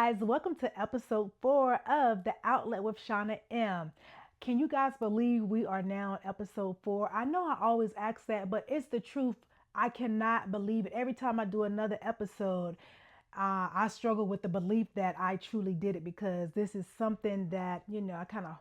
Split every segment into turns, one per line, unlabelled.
guys, welcome to episode 4 of The Outlet with Shauna M. Can you guys believe we are now on episode 4? I know I always ask that, but it's the truth. I cannot believe it. Every time I do another episode, I struggle with the belief that I truly did it because this is something that, I kind of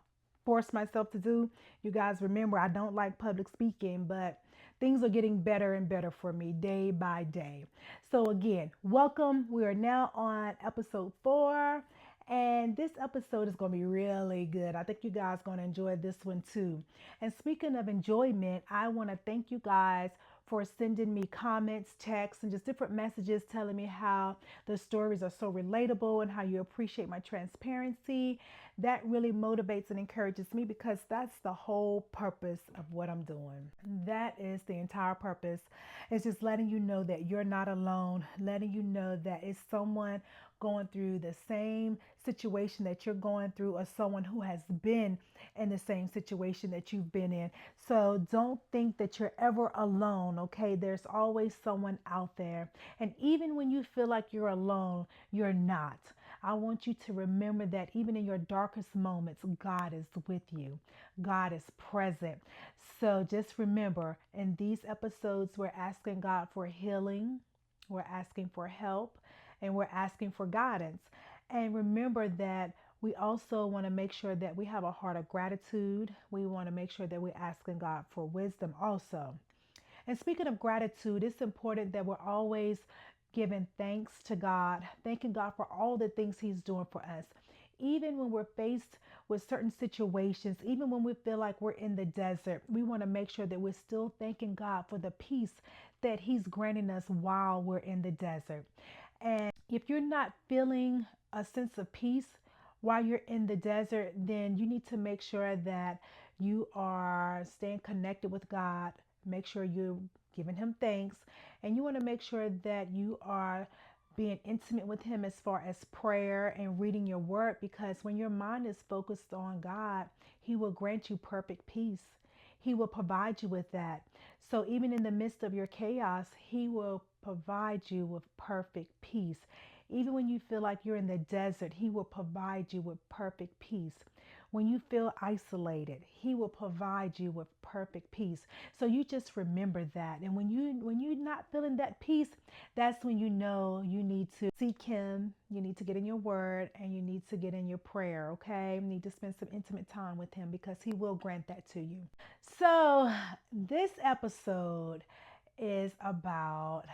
force myself to do. You guys remember I don't like public speaking, but things are getting better and better for me day by day. So again, welcome. We are now on episode 4 and this episode is going to be really good. I think you guys are going to enjoy this one too. And speaking of enjoyment, I want to thank you guys for sending me comments, texts, and just different messages telling me how the stories are so relatable and how you appreciate my transparency. That really motivates and encourages me because that's the whole purpose of what I'm doing. That is the entire purpose. It's just letting you know that you're not alone, letting you know that it's someone going through the same situation that you're going through or someone who has been in the same situation that you've been in. So don't think that you're ever alone, okay? There's always someone out there. And even when you feel like you're alone, you're not. I want you to remember that even in your darkest moments, God is with you. God is present. So just remember, in these episodes, we're asking God for healing, we're asking for help, and we're asking for guidance. And remember that we also want to make sure that we have a heart of gratitude. We want to make sure that we're asking God for wisdom also. And speaking of gratitude, it's important that we're always giving thanks to God, thanking God for all the things He's doing for us. Even when we're faced with certain situations, even when we feel like we're in the desert, we want to make sure that we're still thanking God for the peace that He's granting us while we're in the desert. And if you're not feeling a sense of peace while you're in the desert, then you need to make sure that you are staying connected with God. Make sure you're giving Him thanks. And you want to make sure that you are being intimate with Him as far as prayer and reading your word, because when your mind is focused on God, He will grant you perfect peace. He will provide you with that. So even in the midst of your chaos, He will provide you with perfect peace. Even when you feel like you're in the desert, He will provide you with perfect peace. When you feel isolated, He will provide you with perfect peace. So you just remember that. And when you're not feeling that peace, that's when you know you need to seek Him. You need to get in your word and you need to get in your prayer, okay? You need to spend some intimate time with Him because He will grant that to you. So this episode is about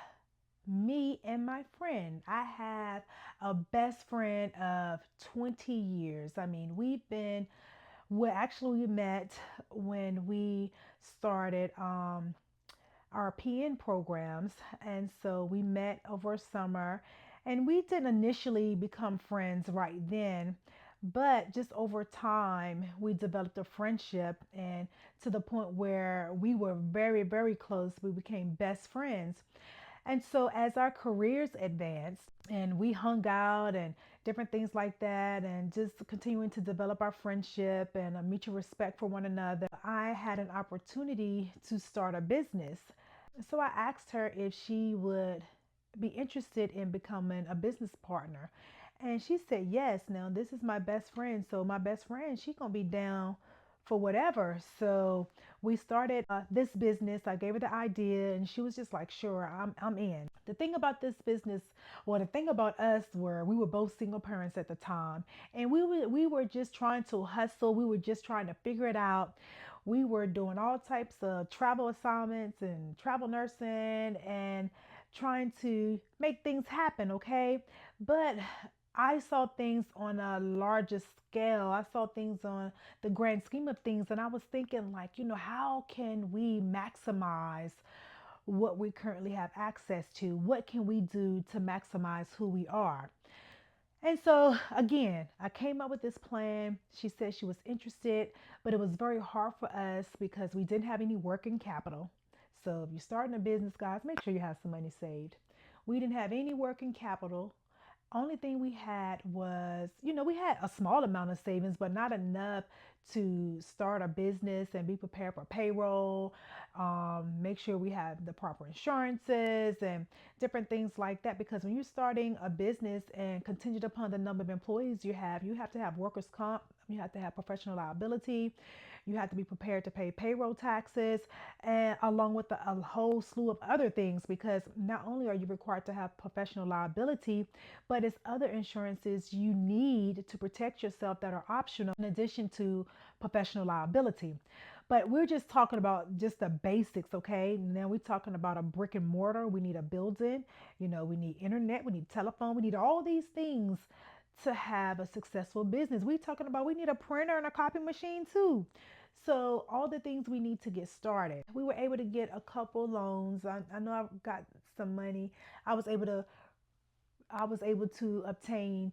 me and my friend. I have a best friend of 20 years. I mean, we met when we started our PN programs. And so we met over summer and we didn't initially become friends right then. But just over time, we developed a friendship and to the point where we were very, very close. We became best friends. And so as our careers advanced and we hung out and different things like that, and just continuing to develop our friendship and a mutual respect for one another, I had an opportunity to start a business. So I asked her if she would be interested in becoming a business partner. And she said yes. Now this is my best friend. So my best friend, she gonna be down for whatever. So we started this business. I gave her the idea and she was just like, sure, I'm in. The thing about this business, well, the thing about us were we were both single parents at the time and we were just trying to hustle. We were just trying to figure it out. We were doing all types of travel assignments and travel nursing and trying to make things happen, okay? But I saw things on a larger scale. I saw things on the grand scheme of things, and I was thinking, like, how can we maximize what we currently have access to? What can we do to maximize who we are? And so, again, I came up with this plan. She said she was interested, but it was very hard for us because we didn't have any working capital. So, if you're starting a business, guys, make sure you have some money saved. We didn't have any working capital. Only thing we had was, we had a small amount of savings, but not enough to start a business and be prepared for payroll, make make sure we have the proper insurances and different things like that. Because when you're starting a business and contingent upon the number of employees you have to have workers' comp, you have to have professional liability, you have to be prepared to pay payroll taxes, and along with a whole slew of other things. Because not only are you required to have professional liability, but it's other insurances you need to protect yourself that are optional in addition to professional liability. But we're just talking about just the basics, okay? Now we're talking about a brick and mortar. We need a building, we need internet, we need telephone, we need all these things to have a successful business. We're talking about we need a printer and a copy machine too. So all the things we need to get started. We were able to get a couple loans. I know I've got some money. I was able to I was able to obtain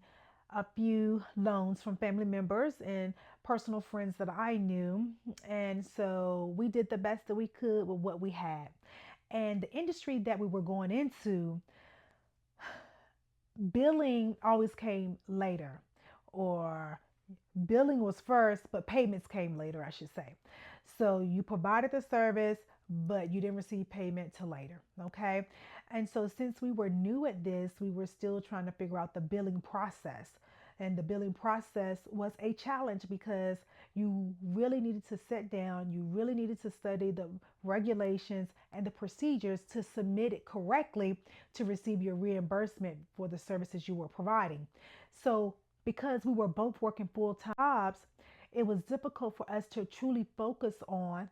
a few loans from family members and personal friends that I knew. And so we did the best that we could with what we had. And the industry that we were going into, billing always came later, or billing was first, but payments came later, I should say. So you provided the service, but you didn't receive payment till later. Okay. And so since we were new at this, we were still trying to figure out the billing process. And the billing process was a challenge because you really needed to sit down, you really needed to study the regulations and the procedures to submit it correctly to receive your reimbursement for the services you were providing. So because we were both working full time jobs, it was difficult for us to truly focus on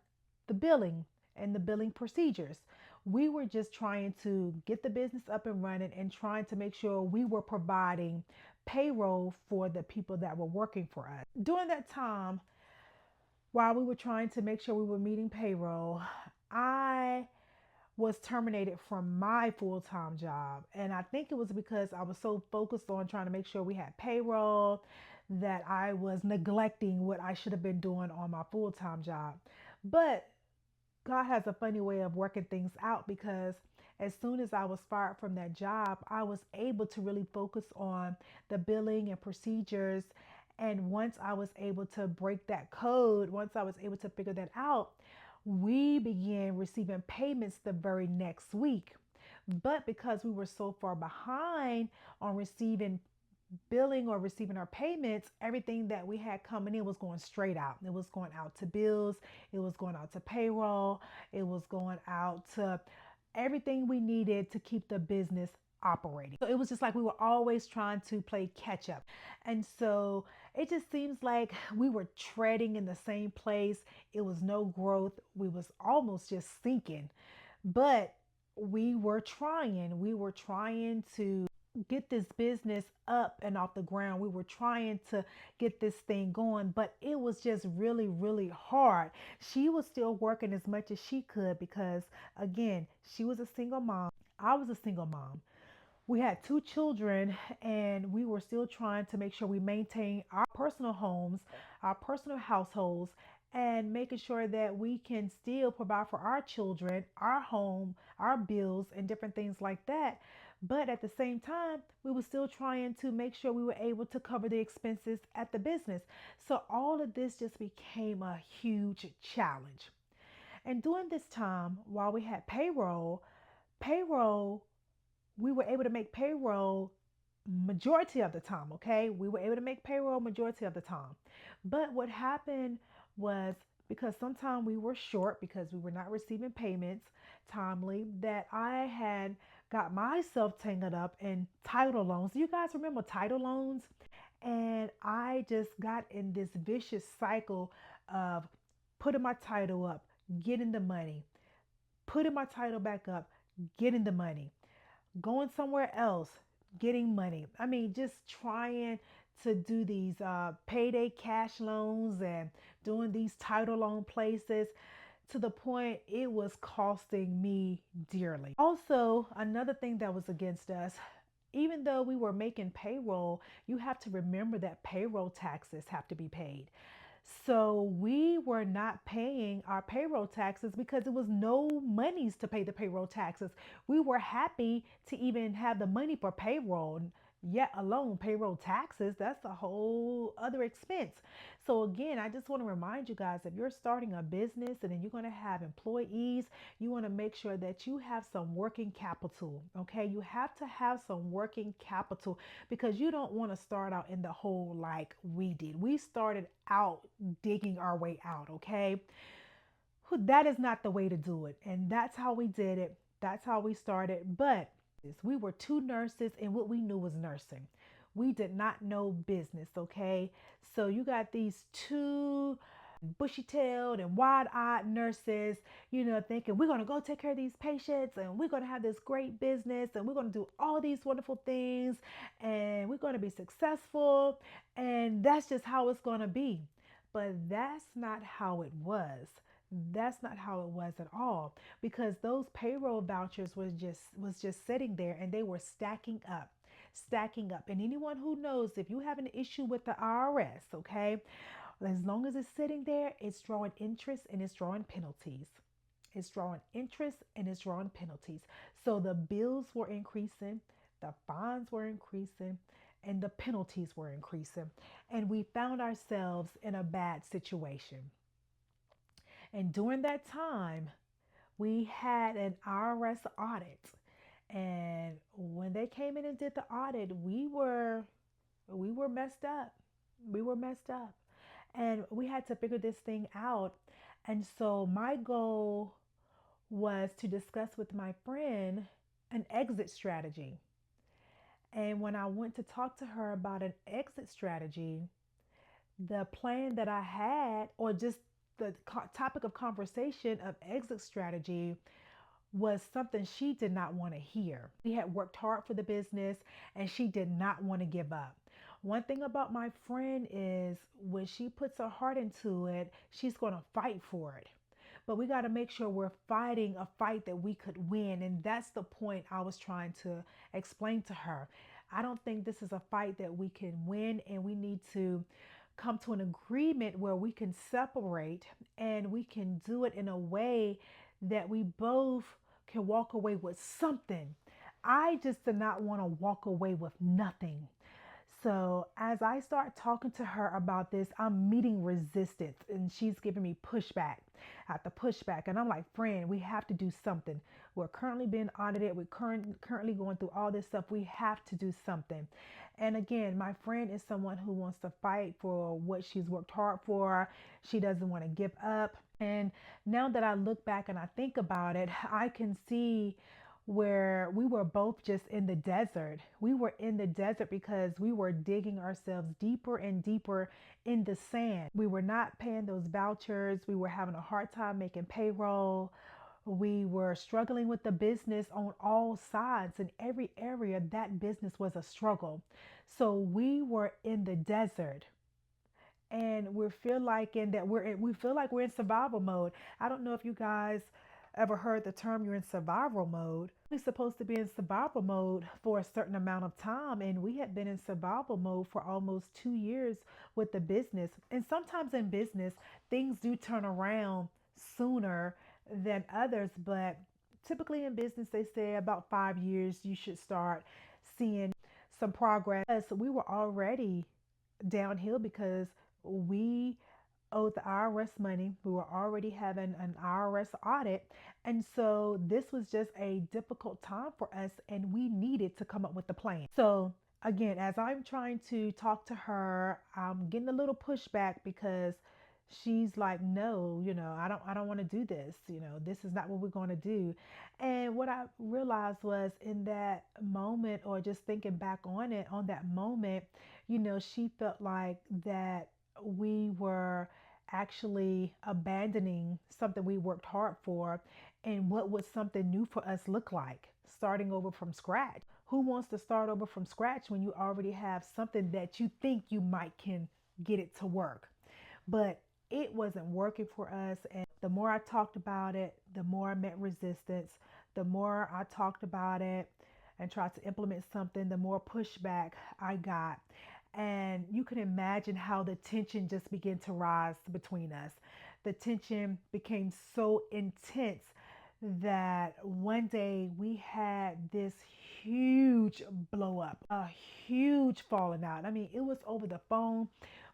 the billing and the billing procedures. We were just trying to get the business up and running and trying to make sure we were providing payroll for the people that were working for us. During that time, while we were trying to make sure we were meeting payroll, I was terminated from my full time job. And I think it was because I was so focused on trying to make sure we had payroll that I was neglecting what I should have been doing on my full time job. But God has a funny way of working things out, because as soon as I was fired from that job, I was able to really focus on the billing and procedures. And once I was able to break that code, once I was able to figure that out, we began receiving payments the very next week. But because we were so far behind on receiving billing or receiving our payments, everything that we had coming in was going straight out. It was going out to bills, it was going out to payroll, it was going out to everything we needed to keep the business operating. So it was just like we were always trying to play catch up. And so it just seems like we were treading in the same place. It was no growth. We was almost just sinking. But we were trying to get this business up and off the ground. We were trying to get this thing going, but it was just really, really hard. She was still working as much as she could because, again, she was a single mom. I was a single mom. We had two children, and we were still trying to make sure we maintain our personal homes, our personal households, and making sure that we can still provide for our children, our home, our bills, and different things like that. But at the same time, we were still trying to make sure we were able to cover the expenses at the business. So all of this just became a huge challenge. And during this time, while we had payroll, we were able to make payroll majority of the time. Okay, we were able to make payroll majority of the time. But what happened was, because sometimes we were short because we were not receiving payments timely, that I had got myself tangled up in title loans. Do you guys remember title loans? And I just got in this vicious cycle of putting my title up, getting the money, putting my title back up, getting the money, going somewhere else, getting money. I mean, just trying to do these payday cash loans and doing these title loan places, to the point it was costing me dearly. Also, another thing that was against us, even though we were making payroll, you have to remember that payroll taxes have to be paid. So we were not paying our payroll taxes because there was no monies to pay the payroll taxes. We were happy to even have the money for payroll. yet alone payroll taxes. That's a whole other expense. So again, I just want to remind you guys, if you're starting a business and then you're going to have employees, you want to make sure that you have some working capital. Okay, you have to have some working capital because you don't want to start out in the hole like we did. We started out digging our way out. Okay, that is not the way to do it, and that's how we did it. That's how we started. But we were two nurses, and what we knew was nursing. We did not know business, okay? So you got these two bushy-tailed and wide-eyed nurses, thinking we're going to go take care of these patients and we're going to have this great business and we're going to do all these wonderful things and we're going to be successful and that's just how it's going to be. But that's not how it was. That's not how it was at all, because those payroll vouchers was just sitting there and they were stacking up. And anyone who knows, if you have an issue with the IRS, okay, as long as it's sitting there, it's drawing interest and it's drawing penalties. It's drawing interest and it's drawing penalties. So the bills were increasing, the fines were increasing, and the penalties were increasing. And we found ourselves in a bad situation. And during that time, we had an IRS audit. And when they came in and did the audit, we were messed up. We were messed up. And we had to figure this thing out. And so my goal was to discuss with my friend an exit strategy. And when I went to talk to her about an exit strategy, the plan that I had, or just the topic of conversation of exit strategy, was something she did not want to hear. We had worked hard for the business and she did not want to give up. One thing about my friend is when she puts her heart into it, she's going to fight for it. But we got to make sure we're fighting a fight that we could win. And that's the point I was trying to explain to her. I don't think this is a fight that we can win, and we need to come to an agreement where we can separate and we can do it in a way that we both can walk away with something. I just did not want to walk away with nothing. So as I start talking to her about this, I'm meeting resistance and she's giving me pushback after pushback. And I'm like, friend, we have to do something. We're currently being audited. We're currently going through all this stuff. We have to do something. And again, my friend is someone who wants to fight for what she's worked hard for. She doesn't want to give up. And now that I look back and I think about it, I can see where we were both just in the desert. We were in the desert because we were digging ourselves deeper and deeper in the sand. We were not paying those vouchers. We were having a hard time making payroll. We were struggling with the business on all sides. In every area, that business was a struggle. So we were in the desert and we feel like we're in survival mode. I don't know if you guys ever heard the term you're in survival mode. We're supposed to be in survival mode for a certain amount of time, and we had been in survival mode for almost 2 years with the business. And sometimes in business, things do turn around sooner than others, but typically in business, they say about 5 years you should start seeing some progress. So we were already downhill because we owed the IRS money. We were already having an IRS audit. And so this was just a difficult time for us, and we needed to come up with a plan. So again, as I'm trying to talk to her, I'm getting a little pushback because she's like, no, I don't want to do this. This is not what we're going to do. And what I realized was, in that moment, or just thinking back on it, on that moment, she felt like that we were actually abandoning something we worked hard for. And what would something new for us look like? Starting over from scratch. Who wants to start over from scratch when you already have something that you think you might can get it to work? But it wasn't working for us. And the more I talked about it, the more I met resistance. The more I talked about it and tried to implement something, the more pushback I got. And you can imagine how the tension just began to rise between us. The tension became so intense that one day we had this huge blow up, a huge falling out. I mean, it was over the phone,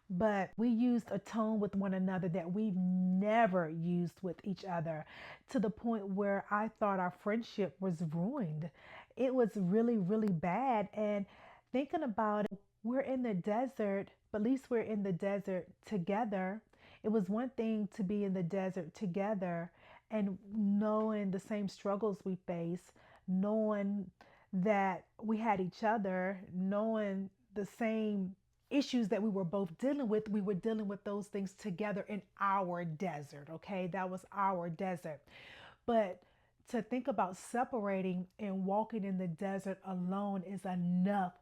but we used a tone with one another that we've never used with each other, to the point where I thought our friendship was ruined. It was really, really bad. And thinking about it, we're in the desert, but at least we're in the desert together. It was one thing to be in the desert together and knowing the same struggles we face, knowing that we had each other, knowing the same issues that we were both dealing with. We were dealing with those things together in our desert, okay? That was our desert. But to think about separating and walking in the desert alone is enough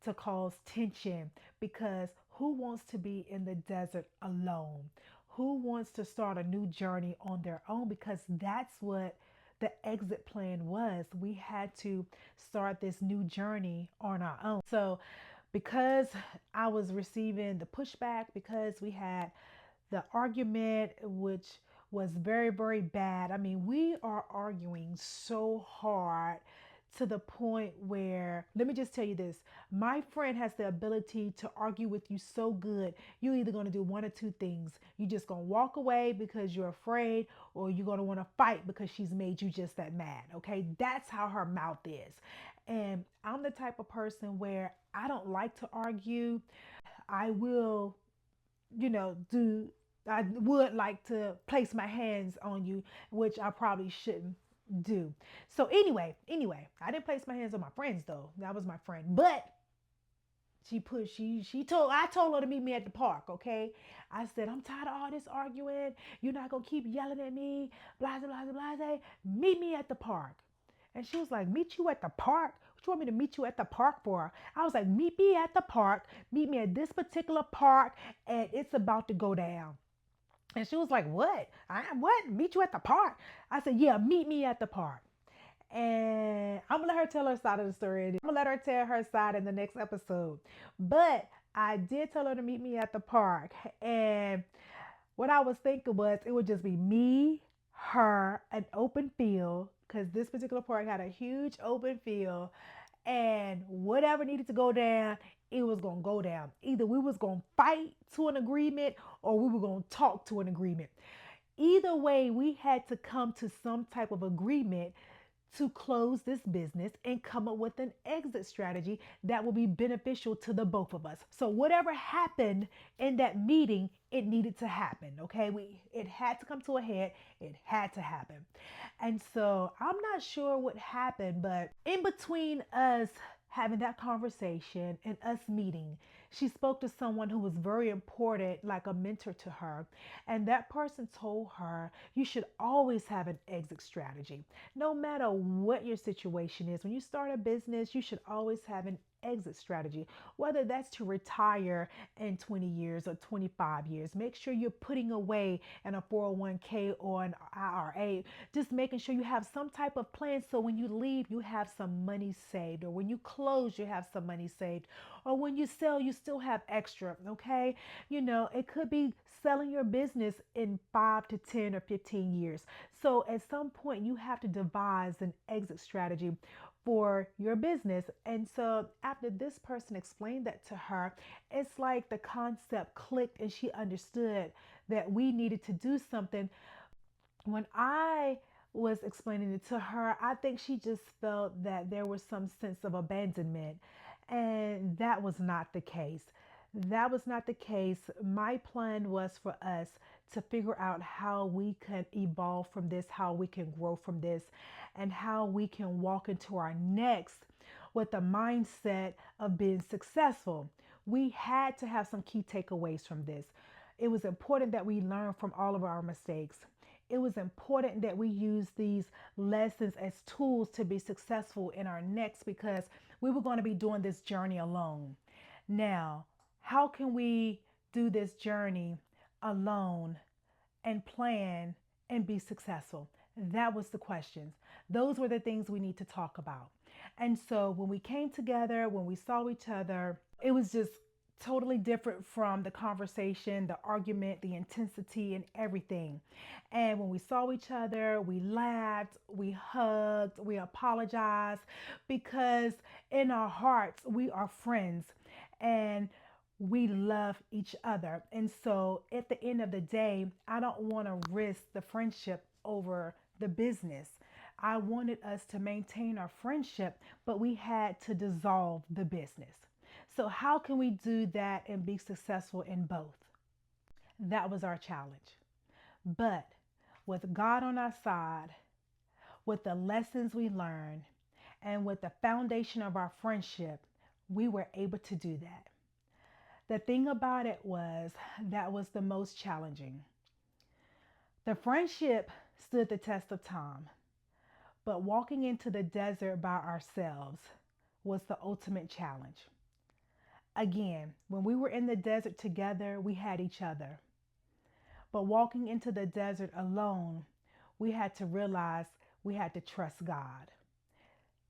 to cause tension, because who wants to be in the desert alone? Who wants to start a new journey on their own? Because that's what the exit plan was. We had to start this new journey on our own. So, because I was receiving the pushback, because we had the argument, which was very, very bad. I mean, we are arguing so hard to the point where, let me just tell you this, my friend has the ability to argue with you so good. You're either going to do one or two things. You're just going to walk away because you're afraid, or you're going to want to fight because she's made you just that mad. Okay. That's how her mouth is. And I'm the type of person where I don't like to argue. I will, do I would like to place my hands on you, which I probably shouldn't do. So anyway, I didn't place my hands on my friends though. That was my friend. But I told her to meet me at the park, okay? I said, I'm tired of all this arguing. You're not gonna keep yelling at me, blah blah blah blah blah. Meet me at the park. And she was like, meet you at the park? What you want me to meet you at the park for? I was like, meet me at the park, meet me at this particular park, and it's about to go down. And she was like, what? What? Meet you at the park? I said, yeah, meet me at the park. And I'm gonna let her tell her side of the story. I'm gonna let her tell her side in the next episode. But I did tell her to meet me at the park. And what I was thinking was it would just be me, her, an open field, because this particular park had a huge open field, and whatever needed to go down, it was gonna go down. Either we was gonna fight to an agreement, or we were gonna talk to an agreement. Either way, we had to come to some type of agreement to close this business and come up with an exit strategy that will be beneficial to the both of us. So whatever happened in that meeting, it needed to happen. Okay. It had to come to a head. It had to happen. And so I'm not sure what happened, but in between us having that conversation and us meeting, she spoke to someone who was very important, like a mentor to her. And that person told her, you should always have an exit strategy. No matter what your situation is, when you start a business, you should always have an exit strategy, whether that's to retire in 20 years or 25 years. Make sure you're putting away in a 401k or an IRA, just making sure you have some type of plan so when you leave, you have some money saved, or when you close, you have some money saved, or when you sell, you still have extra. Okay. It could be selling your business in 5 to 10 or 15 years. So at some point, you have to devise an exit strategy for your business. And so after this person explained that to her, it's like the concept clicked and she understood that we needed to do something. When I was explaining it to her, I think she just felt that there was some sense of abandonment. And that was not the case. That was not the case. My plan was for us to figure out how we can evolve from this, how we can grow from this, and how we can walk into our next with the mindset of being successful. We had to have some key takeaways from this. It was important that we learn from all of our mistakes. It was important that we use these lessons as tools to be successful in our next, because we were going to be doing this journey alone. Now, how can we do this journey alone and plan and be successful? That was the questions. Those were the things we need to talk about. And so when we came together, when we saw each other, it was just totally different from the conversation, the argument, the intensity, and everything. And when we saw each other, we laughed, we hugged, we apologized because in our hearts, we are friends and we love each other. And so at the end of the day, I don't want to risk the friendship over the business. I wanted us to maintain our friendship, but we had to dissolve the business. So, how can we do that and be successful in both? That was our challenge. But with God on our side, with the lessons we learned, and with the foundation of our friendship, we were able to do that. The thing about it was that was the most challenging. The friendship stood the test of time, but walking into the desert by ourselves was the ultimate challenge. Again, when we were in the desert together, we had each other. But walking into the desert alone, we had to realize we had to trust God.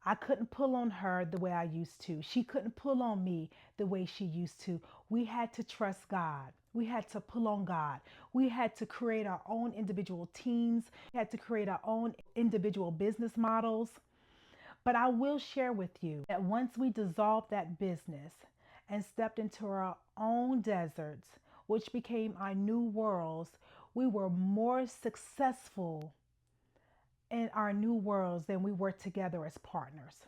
I couldn't pull on her the way I used to. She couldn't pull on me the way she used to. We had to trust God. We had to pull on God. We had to create our own individual teams. We had to create our own individual business models. But I will share with you that once we dissolved that business and stepped into our own deserts, which became our new worlds, we were more successful in our new worlds than we were together as partners.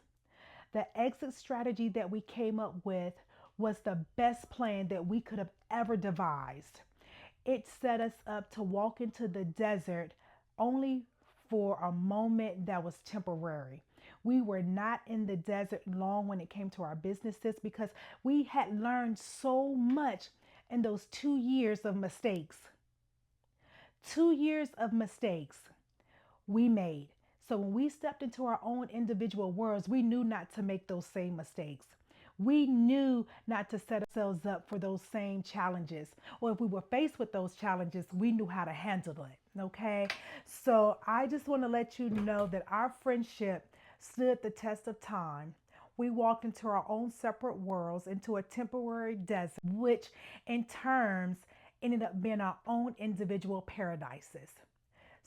The exit strategy that we came up with was the best plan that we could have ever devised. It set us up to walk into the desert only for a moment that was temporary. We were not in the desert long when it came to our businesses because we had learned so much in those 2 years of mistakes. 2 years of mistakes we made. So when we stepped into our own individual worlds, we knew not to make those same mistakes. We knew not to set ourselves up for those same challenges. Or if we were faced with those challenges, we knew how to handle it. Okay. So I just want to let you know that our friendship stood the test of time. We walked into our own separate worlds, into a temporary desert, which in terms ended up being our own individual paradises.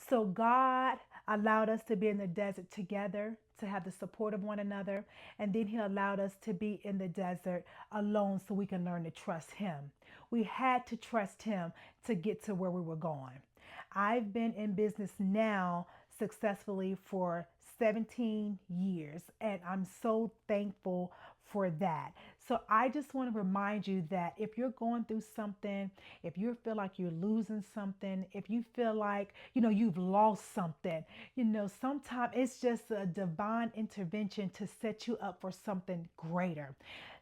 So God allowed us to be in the desert together, to have the support of one another, and then He allowed us to be in the desert alone so we can learn to trust Him. We had to trust Him to get to where we were going. I've been in business now successfully for 17 years, and I'm so thankful for that. So I just want to remind you that if you're going through something, if you feel like you're losing something, if you feel like, you've lost something, sometimes it's just a divine intervention to set you up for something greater.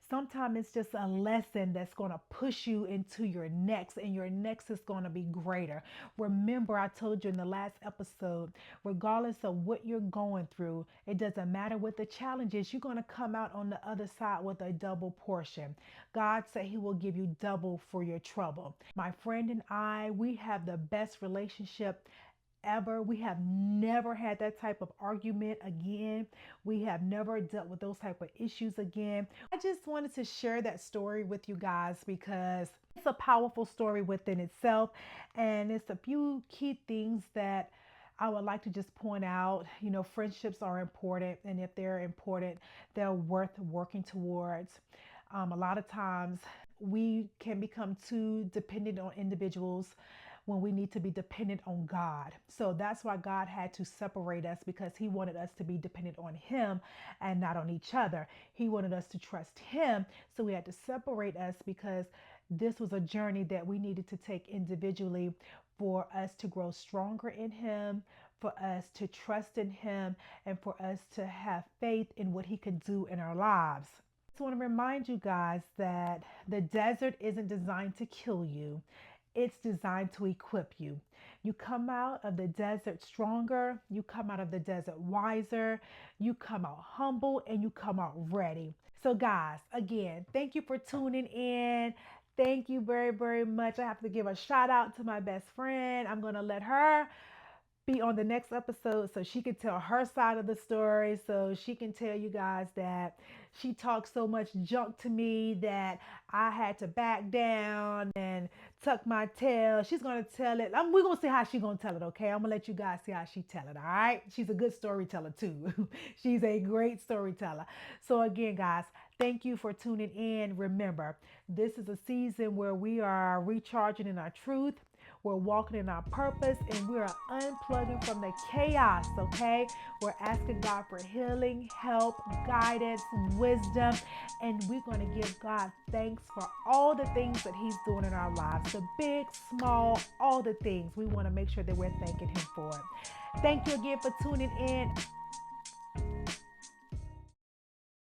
Sometimes it's just a lesson that's going to push you into your next, and your next is going to be greater. Remember, I told you in the last episode, regardless of what you're going through, it doesn't matter what the challenge is, you're going to come out on the other side with a double portion. God said He will give you double for your trouble. My friend and I, we have the best relationship ever. We have never had that type of argument again. We have never dealt with those type of issues again. I just wanted to share that story with you guys because it's a powerful story within itself, and it's a few key things that I would like to just point out. Friendships are important, and if they're important, they're worth working towards. A lot of times we can become too dependent on individuals when we need to be dependent on God. So that's why God had to separate us, because He wanted us to be dependent on Him and not on each other. He wanted us to trust Him. So we had to separate us because this was a journey that we needed to take individually for us to grow stronger in Him, for us to trust in Him, and for us to have faith in what He can do in our lives. I just want to remind you guys that the desert isn't designed to kill you. It's designed to equip you. You come out of the desert stronger, you come out of the desert wiser, you come out humble, and you come out ready. So, guys, again, thank you for tuning in. Thank you very, very much. I have to give a shout out to my best friend. I'm going to let her be on the next episode so she can tell her side of the story, so she can tell you guys that she talked so much junk to me that I had to back down and tuck my tail. She's gonna tell it. We're gonna see how she's gonna tell it, okay? I'm gonna let you guys see how she tell it, all right? She's a good storyteller too. She's a great storyteller. So again, guys, thank you for tuning in. Remember, this is a season where we are recharging in our truth. We're walking in our purpose and we are unplugging from the chaos, okay? We're asking God for healing, help, guidance, wisdom, and we're going to give God thanks for all the things that He's doing in our lives, the big, small, all the things. We want to make sure that we're thanking Him for it. Thank you again for tuning in.